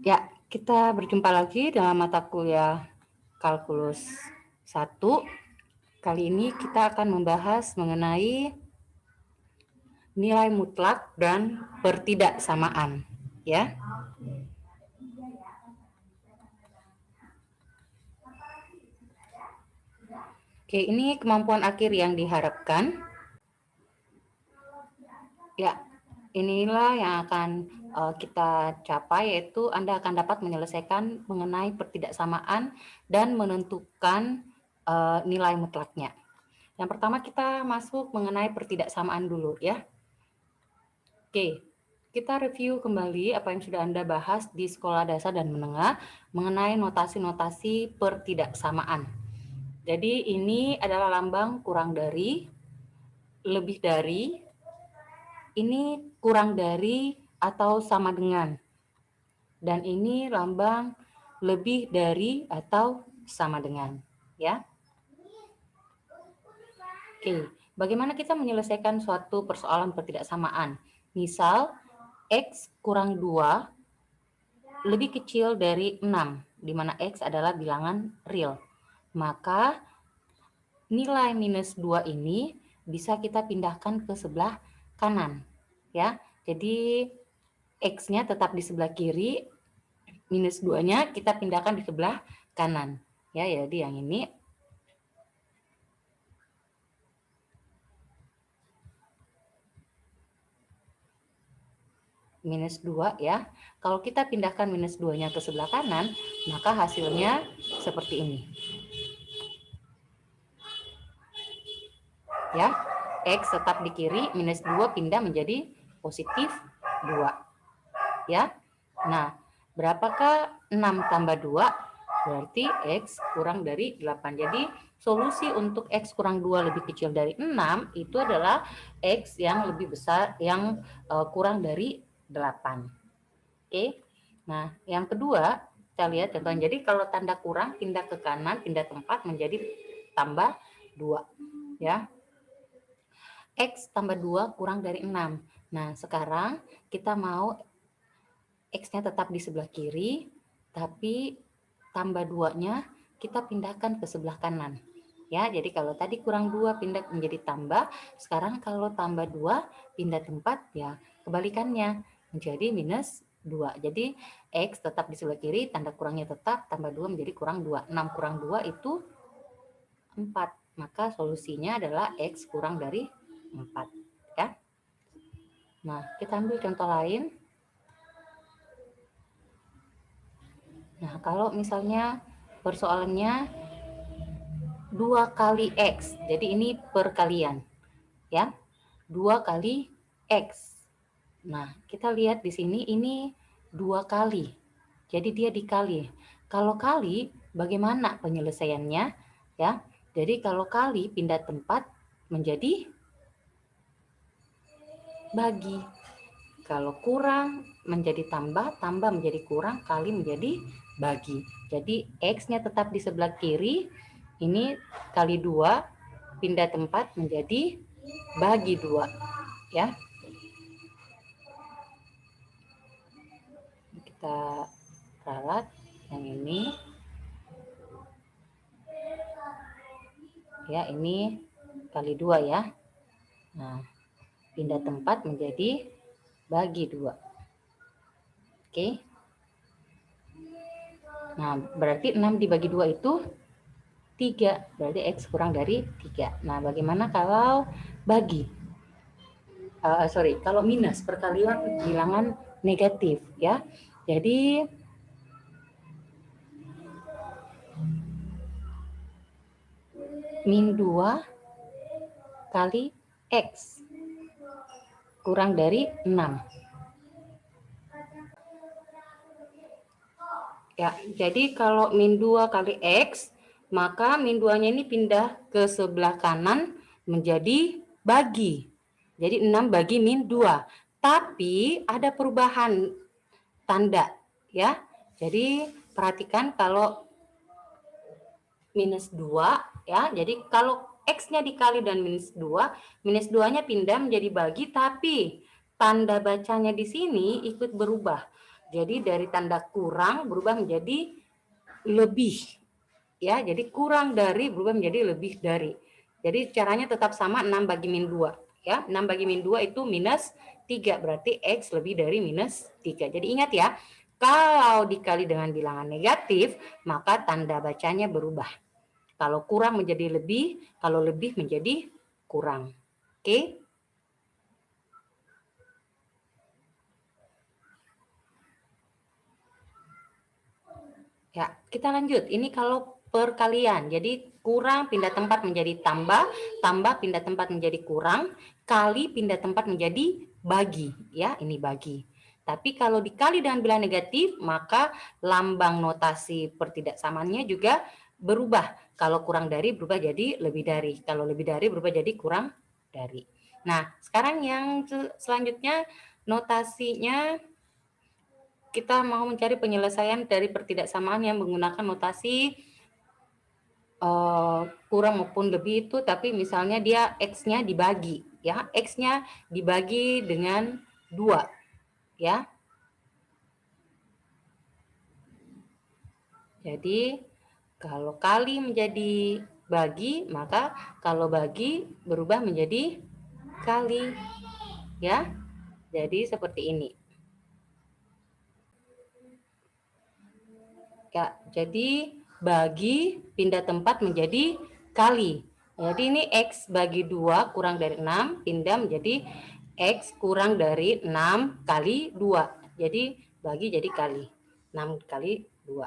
Ya, kita berjumpa lagi dalam mata kuliah Kalkulus 1. Kali ini kita akan membahas mengenai nilai mutlak dan pertidaksamaan, ya. Oke, ini kemampuan akhir yang diharapkan. Ya, inilah yang akan kita capai, yaitu Anda akan dapat menyelesaikan mengenai pertidaksamaan dan menentukan nilai mutlaknya. Yang pertama kita masuk mengenai pertidaksamaan dulu ya. Oke, kita review kembali apa yang sudah Anda bahas di sekolah dasar dan menengah mengenai notasi-notasi pertidaksamaan. Jadi ini adalah lambang kurang dari, lebih dari, ini kurang dari atau sama dengan. Dan ini lambang lebih dari atau sama dengan, ya. Oke, bagaimana kita menyelesaikan suatu persoalan pertidaksamaan? Misal, X kurang 2 lebih kecil dari 6, di mana X adalah bilangan real. Maka nilai minus 2 ini bisa kita pindahkan ke sebelah kanan. Ya, jadi X-nya tetap di sebelah kiri, minus 2-nya kita pindahkan di sebelah kanan. Ya, jadi yang ini minus 2 ya. Kalau kita pindahkan minus 2-nya ke sebelah kanan, maka hasilnya seperti ini. Ya, X tetap di kiri, minus 2 pindah menjadi positif 2. Ya, nah berapakah 6 tambah 2? Berarti X kurang dari 8. Jadi solusi untuk X kurang 2 lebih kecil dari 6 itu adalah X yang lebih besar, yang kurang dari 8. Oke, nah yang kedua kita lihat contohnya. Jadi kalau tanda kurang pindah ke kanan, pindah tempat menjadi tambah 2. Ya, X tambah 2 kurang dari 6. Nah sekarang kita mau X-nya tetap di sebelah kiri, tapi tambah 2-nya kita pindahkan ke sebelah kanan. Ya, jadi kalau tadi kurang 2 pindah menjadi tambah, sekarang kalau tambah 2 pindah tempat, ya kebalikannya menjadi minus 2. Jadi X tetap di sebelah kiri, tanda kurangnya tetap, tambah 2 menjadi kurang 2. 6 kurang 2 itu 4. Maka solusinya adalah X kurang dari 4. Ya. Nah, kita ambil contoh lain. Nah, kalau misalnya persoalannya 2 kali X, jadi ini perkalian, ya. 2 kali X. Nah, kita lihat di sini ini 2 kali, jadi dia dikali. Kalau kali, bagaimana penyelesaiannya? Ya, jadi kalau kali pindah tempat menjadi bagi. Kalau kurang menjadi tambah, tambah menjadi kurang, kali menjadi bagi. Jadi X-nya tetap di sebelah kiri, ini kali 2, pindah tempat menjadi bagi 2. Ya. Kita ralat yang ini. Ya, ini kali 2 ya. Nah, pindah tempat menjadi bagi 2. Oke. Nah, berarti 6 dibagi 2 itu 3. Berarti X kurang dari 3. Nah, bagaimana kalau bagi? Kalau minus, perkalian bilangan negatif ya. Jadi min 2 kali X kurang dari 6. Ya, jadi kalau min 2 kali X, maka min 2-nya ini pindah ke sebelah kanan menjadi bagi. Jadi 6 bagi min 2. Tapi ada perubahan tanda ya. Jadi perhatikan kalau minus 2 ya. Jadi kalau X-nya dikali dan minus 2, minus 2-nya pindah menjadi bagi, tapi tanda bacanya di sini ikut berubah. Jadi dari tanda kurang berubah menjadi lebih. Ya, jadi kurang dari berubah menjadi lebih dari. Jadi caranya tetap sama 6 bagi min 2. Ya, 6 bagi min 2 itu minus 3. Berarti X lebih dari minus 3. Jadi ingat ya, kalau dikali dengan bilangan negatif, maka tanda bacanya berubah. Kalau kurang menjadi lebih, kalau lebih menjadi kurang. Oke? Ya, kita lanjut. Ini kalau perkalian. Jadi kurang pindah tempat menjadi tambah, tambah pindah tempat menjadi kurang, kali pindah tempat menjadi bagi. Ya, ini bagi. Tapi kalau dikali dengan bilangan negatif, maka lambang notasi pertidaksamaannya juga berubah. Kalau kurang dari berubah jadi lebih dari. Kalau lebih dari berubah jadi kurang dari. Nah, sekarang yang selanjutnya notasinya kita mau mencari penyelesaian dari pertidaksamaan yang menggunakan notasi kurang maupun lebih itu, tapi misalnya dia X-nya dibagi, ya, X-nya dibagi dengan 2, ya. Jadi kalau kali menjadi bagi, maka kalau bagi berubah menjadi kali, ya. Jadi seperti ini. Ya, jadi bagi pindah tempat menjadi kali. Jadi ini X bagi 2 kurang dari 6 pindah menjadi X kurang dari 6 kali 2. Jadi bagi jadi kali. 6 kali 2.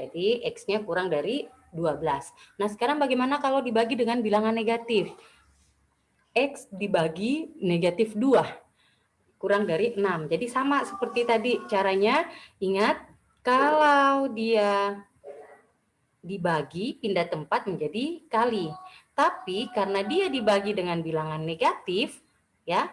Jadi X-nya kurang dari 12. Nah, sekarang bagaimana kalau dibagi dengan bilangan negatif? X dibagi negatif 2 kurang dari 6. Jadi sama seperti tadi caranya. Ingat, kalau dia dibagi pindah tempat menjadi kali. Tapi karena dia dibagi dengan bilangan negatif, ya,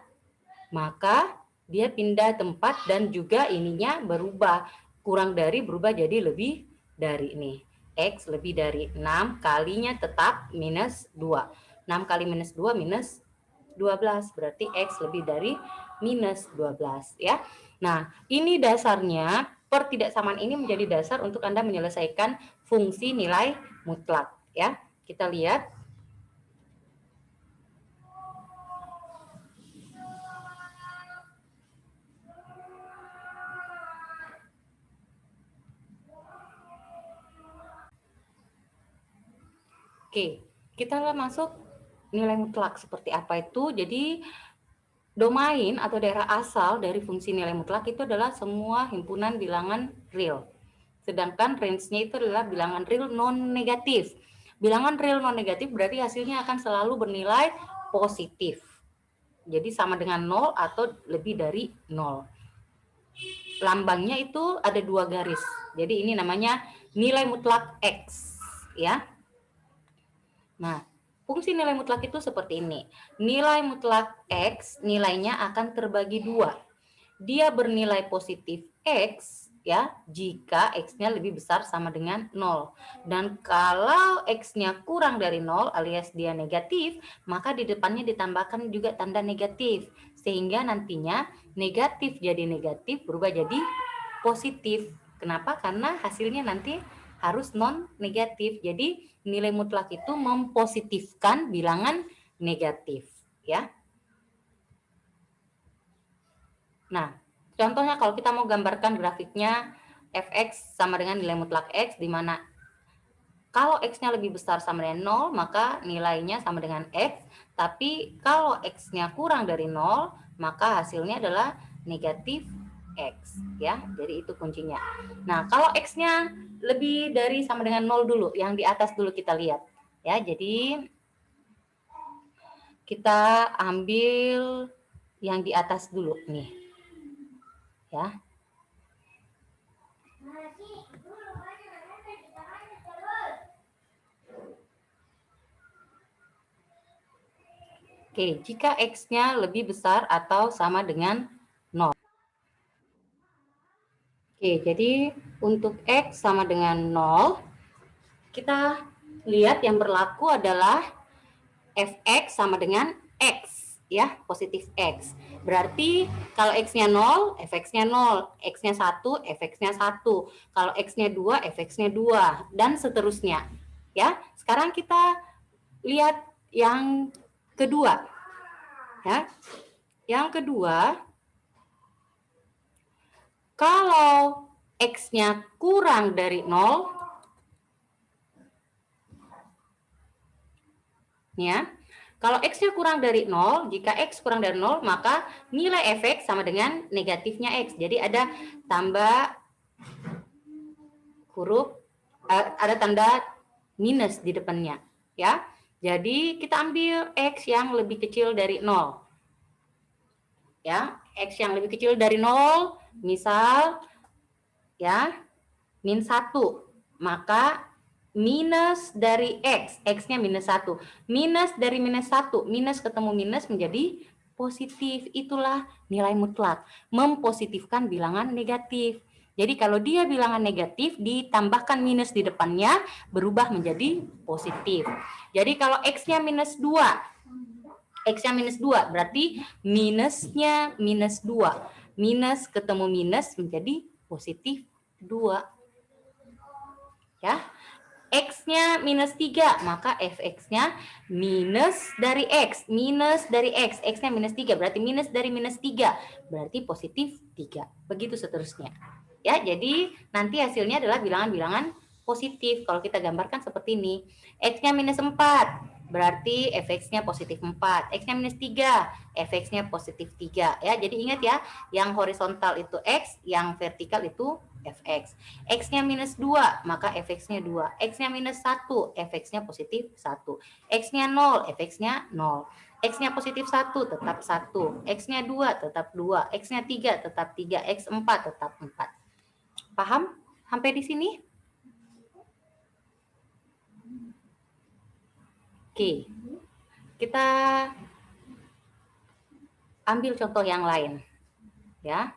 maka dia pindah tempat dan juga ininya berubah. Kurang dari berubah jadi lebih dari ini. X lebih dari 6 kalinya tetap minus 2. 6 kali minus 2 minus 12. Berarti X lebih dari minus 12, ya. Nah, ini dasarnya, pertidaksamaan ini menjadi dasar untuk Anda menyelesaikan fungsi nilai mutlak, ya. Kita lihat. Oke, kita masuk nilai mutlak seperti apa itu. Jadi domain atau daerah asal dari fungsi nilai mutlak itu adalah semua himpunan bilangan real. Sedangkan range-nya itu adalah bilangan real non-negatif. Bilangan real non-negatif berarti hasilnya akan selalu bernilai positif. Jadi sama dengan 0 atau lebih dari 0. Lambangnya itu ada 2 garis. Jadi ini namanya nilai mutlak X, ya. Nah, fungsi nilai mutlak itu seperti ini. Nilai mutlak X nilainya akan terbagi 2. Dia bernilai positif X, ya, jika X-nya lebih besar sama dengan 0. Dan kalau X-nya kurang dari 0 alias dia negatif, maka di depannya ditambahkan juga tanda negatif. Sehingga nantinya negatif jadi negatif berubah jadi positif. Kenapa? Karena hasilnya nanti harus non-negatif. Jadi nilai mutlak itu mempositifkan bilangan negatif, ya. Nah, contohnya kalau kita mau gambarkan grafiknya fx sama dengan nilai mutlak x, di mana kalau x-nya lebih besar sama dengan 0, maka nilainya sama dengan x. Tapi kalau x-nya kurang dari 0, maka hasilnya adalah negatif x, ya. Jadi itu kuncinya. Nah, kalau x-nya lebih dari sama dengan 0 dulu, yang di atas dulu kita lihat, ya. Jadi kita ambil yang di atas dulu nih, ya. Oke, jika X-nya lebih besar atau sama dengan 0. Oke, jadi untuk X sama dengan 0, kita lihat yang berlaku adalah Fx sama dengan X, ya, positif X. Berarti kalau X-nya 0, fx-nya 0. X-nya 1, fx-nya 1. Kalau X-nya 2, fx-nya 2. Dan seterusnya. Ya, sekarang kita lihat yang kedua. Ya. Yang kedua, kalau X-nya kurang dari 0, ya. Kalau X-nya kurang dari 0, jika X kurang dari 0, maka nilai fx sama dengan negatifnya X. Jadi ada tambah huruf, ada tanda minus di depannya. Ya. Jadi kita ambil X yang lebih kecil dari 0. Ya, X yang lebih kecil dari 0, misal, ya, min 1. Maka minus dari X, X-nya minus 1. Minus dari minus 1, minus ketemu minus menjadi positif. Itulah nilai mutlak, mempositifkan bilangan negatif. Jadi kalau dia bilangan negatif, ditambahkan minus di depannya, berubah menjadi positif. Jadi kalau X-nya minus 2, X-nya minus 2, berarti minusnya minus 2. Minus ketemu minus menjadi positif 2. Ya. X-nya minus 3, maka fx-nya minus dari X. Minus dari X, X-nya minus 3, berarti minus dari minus 3, berarti positif 3. Begitu seterusnya. Ya, jadi nanti hasilnya adalah bilangan-bilangan positif. Kalau kita gambarkan seperti ini. X-nya minus 4, berarti fx-nya positif 4. X-nya minus 3, fx-nya positif 3. Ya, jadi ingat ya, yang horizontal itu X, yang vertikal itu fx. X-nya minus 2, maka fx-nya 2. X-nya minus 1, fx-nya positif 1. X-nya 0, fx-nya 0. X-nya positif 1, tetap 1. X-nya 2, tetap 2. X-nya 3, tetap 3. X4, tetap 4. Paham sampai di sini? Oke. Kita ambil contoh yang lain. Ya.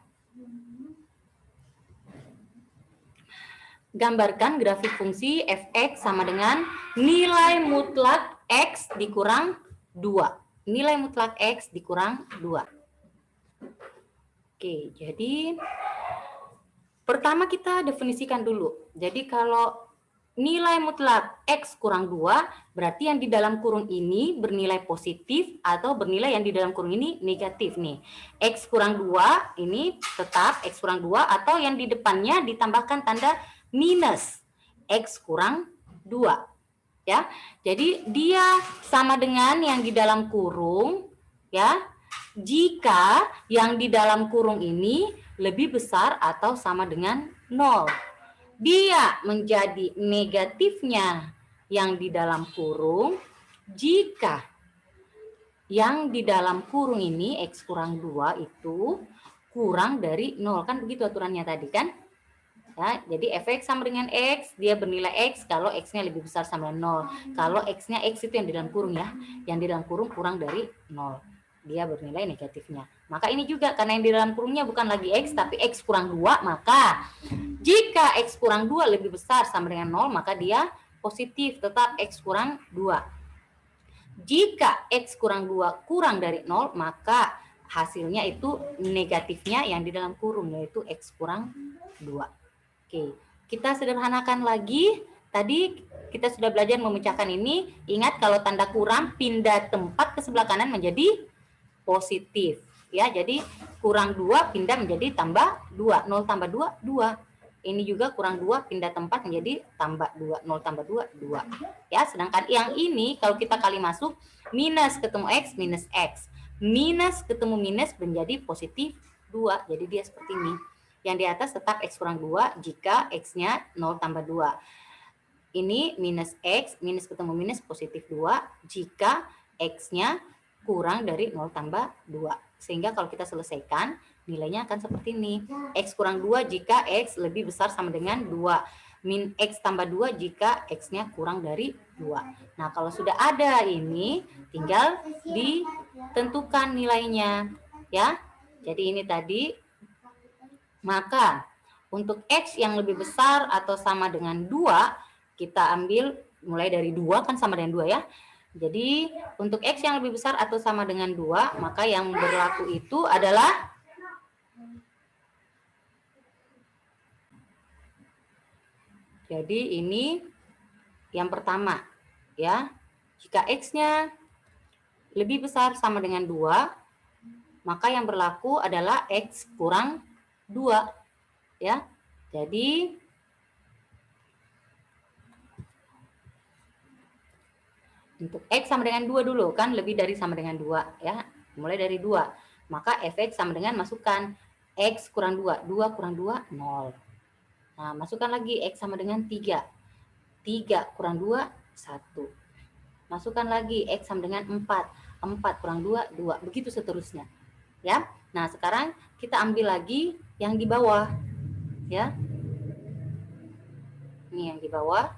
Gambarkan grafik fungsi fx sama dengan nilai mutlak x dikurang 2. Nilai mutlak x dikurang 2. Oke, jadi pertama kita definisikan dulu. Jadi kalau nilai mutlak x kurang 2, berarti yang di dalam kurung ini bernilai positif atau bernilai yang di dalam kurung ini negatif nih. X kurang 2 ini tetap x kurang 2 atau yang di depannya ditambahkan tanda minus X kurang 2. Ya. Jadi dia sama dengan yang di dalam kurung, ya. Jika yang di dalam kurung ini lebih besar atau sama dengan 0. Dia menjadi negatifnya yang di dalam kurung jika yang di dalam kurung ini X kurang 2 itu kurang dari 0. Kan begitu aturannya tadi kan? Ya, jadi fx sama dengan x, dia bernilai x kalau x-nya lebih besar sama 0. Kalau x-nya x itu yang di dalam kurung ya, yang di dalam kurung kurang dari 0. Dia bernilai negatifnya. Maka ini juga karena yang di dalam kurungnya bukan lagi x tapi x kurang 2, maka jika x kurang 2 lebih besar sama dengan 0, maka dia positif, tetap x kurang 2. Jika x kurang 2 kurang dari 0, maka hasilnya itu negatifnya yang di dalam kurung, yaitu x kurang 2. Oke, kita sederhanakan lagi. Tadi kita sudah belajar memecahkan ini. Ingat kalau tanda kurang pindah tempat ke sebelah kanan menjadi positif. Ya, jadi kurang 2 pindah menjadi tambah 2. 0 tambah 2, 2. Ini juga kurang 2 pindah tempat menjadi tambah 2. 0 tambah 2, 2. Ya, sedangkan yang ini kalau kita kali masuk, minus ketemu X, minus X. Minus ketemu minus menjadi positif 2. Jadi dia seperti ini. Yang di atas tetap X kurang 2 jika X-nya 0 tambah 2. Ini minus X, minus ketemu minus positif 2 jika X-nya kurang dari 0 tambah 2. Sehingga kalau kita selesaikan, nilainya akan seperti ini. X kurang 2 jika X lebih besar sama dengan 2. Min X tambah 2 jika X-nya kurang dari 2. Nah, kalau sudah ada ini, tinggal ditentukan nilainya. Ya, jadi ini tadi. Maka untuk X yang lebih besar atau sama dengan 2, kita ambil mulai dari 2 kan sama dengan 2 ya. Jadi untuk X yang lebih besar atau sama dengan 2, maka yang berlaku itu adalah jadi ini yang pertama ya. Jika X-nya lebih besar sama dengan 2, maka yang berlaku adalah X kurang 2 ya. Jadi untuk X sama dengan 2 dulu, kan lebih dari sama dengan 2 ya. Mulai dari 2. Maka Fx sama dengan masukkan X kurang 2. 2 kurang 2, 0. Nah, masukkan lagi X sama dengan 3. 3 kurang 2, 1. Masukkan lagi X sama dengan 4. 4 kurang 2, 2. Begitu seterusnya. Ya. Nah, sekarang kita ambil lagi yang di bawah. Ya. Ini yang di bawah.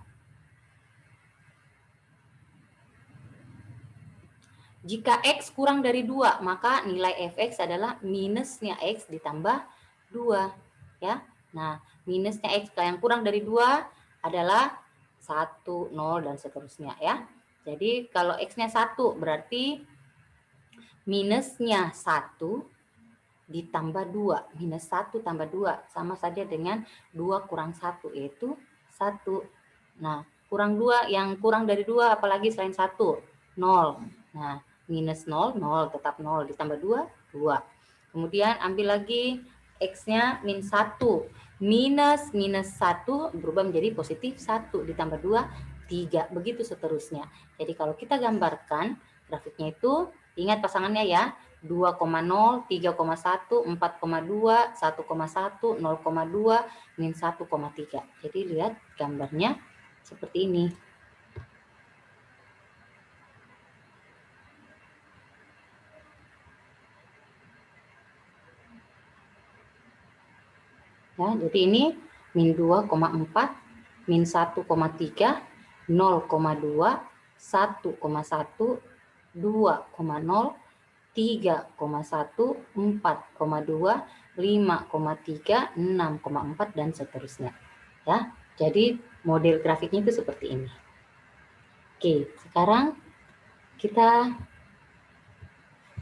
Jika X kurang dari 2, maka nilai Fx adalah minusnya X ditambah 2. Ya. Nah, minusnya X yang kurang dari 2 adalah 1, 0, dan seterusnya ya. Jadi kalau X-nya 1 berarti minusnya 1 ditambah 2. Minus 1 tambah 2 sama saja dengan 2 kurang 1, yaitu 1. Nah, kurang 2, yang kurang dari 2 apalagi selain 1? 0. Nah, minus 0, 0, tetap 0. Ditambah 2, 2. Kemudian ambil lagi X-nya min 1. Minus 1 berubah menjadi positif 1. Ditambah 2, 3. Begitu seterusnya. Jadi kalau kita gambarkan grafiknya itu, ingat pasangannya ya. 2,0, 3,1, 4,2, 1,1, 0,2, min 1,3. Jadi lihat gambarnya seperti ini. Ya, jadi ini min 2,4, min 1,3, 0,2, 1,1, 2,0, 3,1, 4,2, 5,3, 6,4, dan seterusnya. Ya, jadi model grafiknya itu seperti ini. Oke, sekarang kita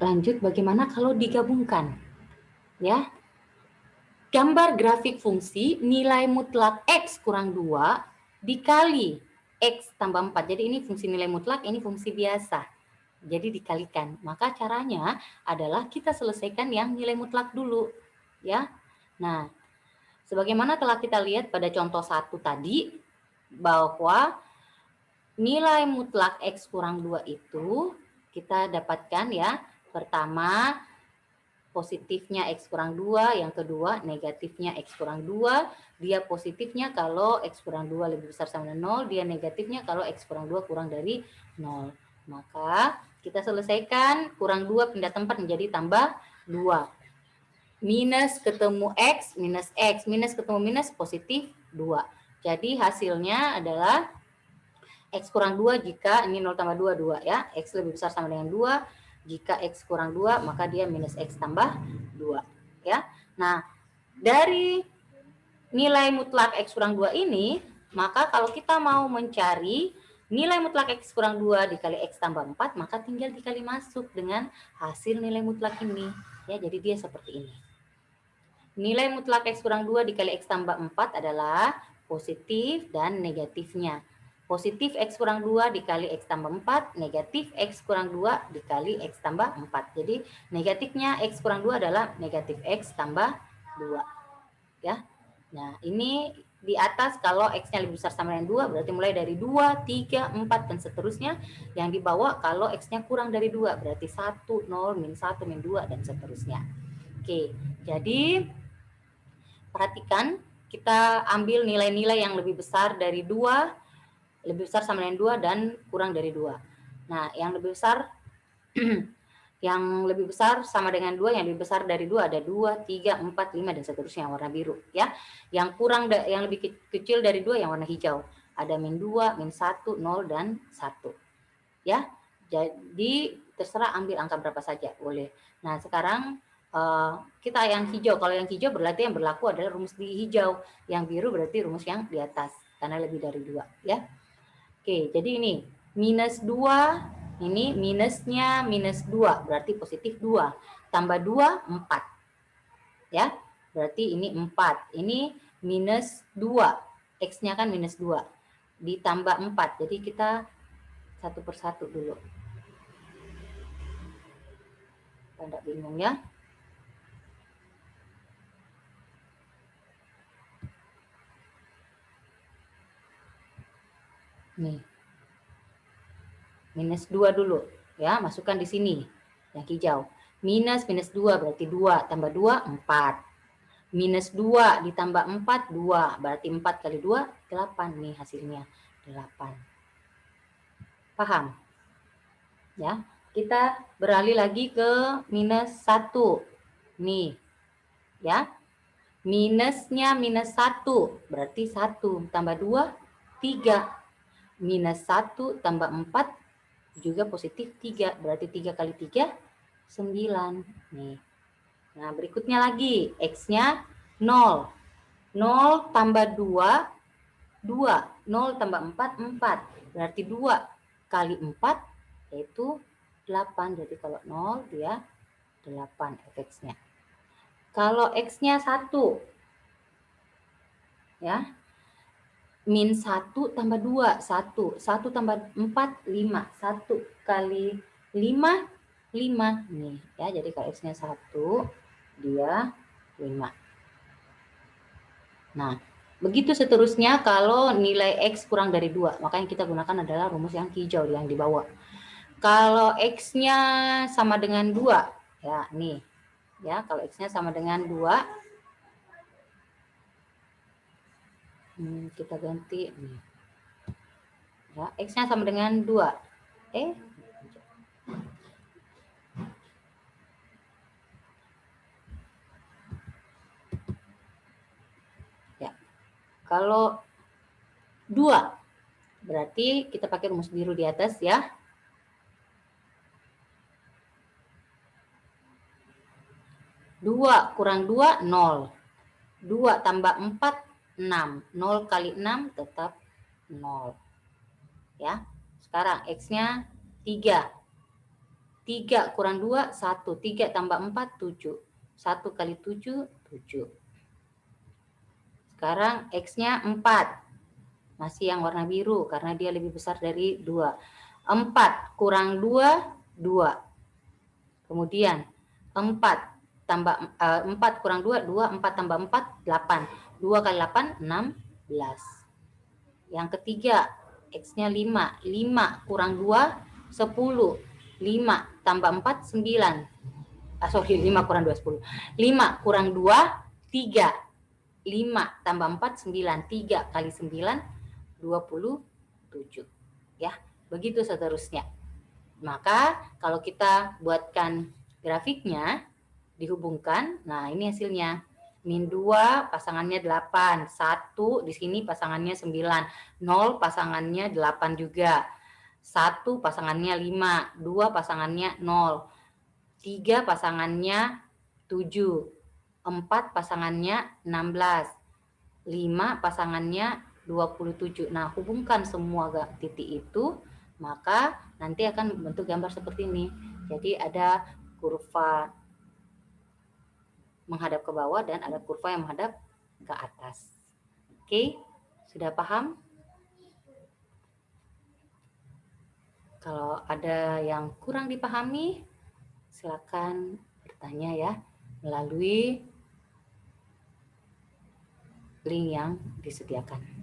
lanjut bagaimana kalau digabungkan. Ya, gambar grafik fungsi nilai mutlak X kurang 2 dikali X tambah 4. Jadi ini fungsi nilai mutlak, ini fungsi biasa. Jadi dikalikan. Maka caranya adalah kita selesaikan yang nilai mutlak dulu. Ya. Nah, sebagaimana telah kita lihat pada contoh 1 tadi, bahwa nilai mutlak X kurang 2 itu kita dapatkan ya. Pertama, positifnya X kurang 2, yang kedua negatifnya X kurang 2, dia positifnya kalau X kurang 2 lebih besar sama dengan 0, dia negatifnya kalau X kurang 2 kurang dari 0. Maka kita selesaikan, kurang 2 pindah tempat menjadi tambah 2. Minus ketemu X, minus ketemu minus, positif 2. Jadi hasilnya adalah X kurang 2 jika ini 0 tambah 2, 2 ya. X lebih besar sama dengan 2. Jika X kurang 2, maka dia minus X tambah 2. Ya. Nah, dari nilai mutlak X kurang 2 ini, maka kalau kita mau mencari nilai mutlak X kurang 2 dikali X tambah 4, maka tinggal dikali masuk dengan hasil nilai mutlak ini. Ya, jadi dia seperti ini. Nilai mutlak X kurang 2 dikali X tambah 4 adalah positif dan negatifnya. Positif X kurang 2 dikali X tambah 4, negatif X kurang 2 dikali X tambah 4. Jadi negatifnya X kurang 2 adalah negatif X tambah 2. Ya. Nah, ini di atas kalau X-nya lebih besar sama dengan 2, berarti mulai dari 2, 3, 4, dan seterusnya. Yang di bawah kalau X-nya kurang dari 2, berarti 1, 0, min 1, min 2, dan seterusnya. Oke, jadi perhatikan, kita ambil nilai-nilai yang lebih besar dari 2, lebih besar sama dengan 2, dan kurang dari 2. Nah, yang lebih besar yang lebih besar sama dengan 2, yang lebih besar dari 2 ada 2, 3, 4, 5, dan seterusnya yang warna biru ya. Yang kurang yang lebih kecil dari 2 yang warna hijau. Ada min 2, min 1, 0, dan 1. Ya. Jadi terserah ambil angka berapa saja boleh. Nah, sekarang kita yang hijau. Kalau yang hijau berarti yang berlaku adalah rumus di hijau. Yang biru berarti rumus yang di atas karena lebih dari 2 ya. Oke, jadi ini minus 2 Ini minusnya minus 2, berarti positif 2. Tambah 2, 4. Ya, berarti ini 4. Ini minus 2. X-nya kan minus 2. Ditambah 4. Jadi kita satu persatu dulu. Tidak bingung ya. Nih. Minus 2 dulu. Ya, masukkan di sini. Yang hijau. Minus 2 berarti 2. Tambah 2, 4. Minus 2 ditambah 4, 2. Berarti 4 kali 2, 8 nih hasilnya. 8. Paham? Ya, kita beralih lagi ke minus 1. Nih, ya. Minusnya minus 1, berarti 1. Tambah 2, 3. Minus 1 tambah 4, juga positif 3. Berarti 3 kali 3, 9. Nih. Nah, berikutnya lagi. X-nya 0. 0 tambah 2, 2. 0 tambah 4, 4. Berarti 2 kali 4, yaitu 8. Jadi kalau 0, dia 8 X-nya. Kalau X-nya 1, ya. Min 1 tambah 2, 1. 1 tambah 4, 5. 1 kali 5, 5. Nih, ya. Jadi kalau X-nya 1, dia 5. Nah, begitu seterusnya kalau nilai X kurang dari 2. Maka yang kita gunakan adalah rumus yang hijau yang di bawah. Kalau X-nya sama dengan 2, ya nih. Ya, kalau X-nya sama dengan 2, kita ganti nih. Ya, X-nya sama dengan 2. Ya. Kalau 2, berarti kita pakai rumus biru di atas ya. 2 kurang 2, 0. 2 tambah 4, 6. 0 kali 6 tetap 0. Ya. Sekarang X-nya 3. 3 kurang 2, 1. 3 tambah 4, 7. 1 kali 7, 7. Sekarang X-nya 4. Masih yang warna biru karena dia lebih besar dari 2. 4 kurang 2, 2. Kemudian 4 tambah 4 kurang 2, 2. 4 tambah 4, 8. 2 kali 8, 16. Yang ketiga, X-nya 5. 5 kurang 2, 10. 5 tambah 4, 9. 5 kurang 2, 10. 5 kurang 2, 3. 5 tambah 4, 9. 3 kali 9, 27. Ya, begitu seterusnya. Maka kalau kita buatkan grafiknya, dihubungkan, nah ini hasilnya. Min 2 pasangannya 8, 1 di sini pasangannya 9, 0 pasangannya 8 juga, 1 pasangannya 5, 2 pasangannya 0, 3 pasangannya 7, 4 pasangannya 16, 5 pasangannya 27. Nah, hubungkan semua titik itu, maka nanti akan membentuk gambar seperti ini. Jadi ada kurva menghadap ke bawah dan ada kurva yang menghadap ke atas. Oke, sudah paham? Kalau ada yang kurang dipahami, silakan bertanya ya melalui link yang disediakan.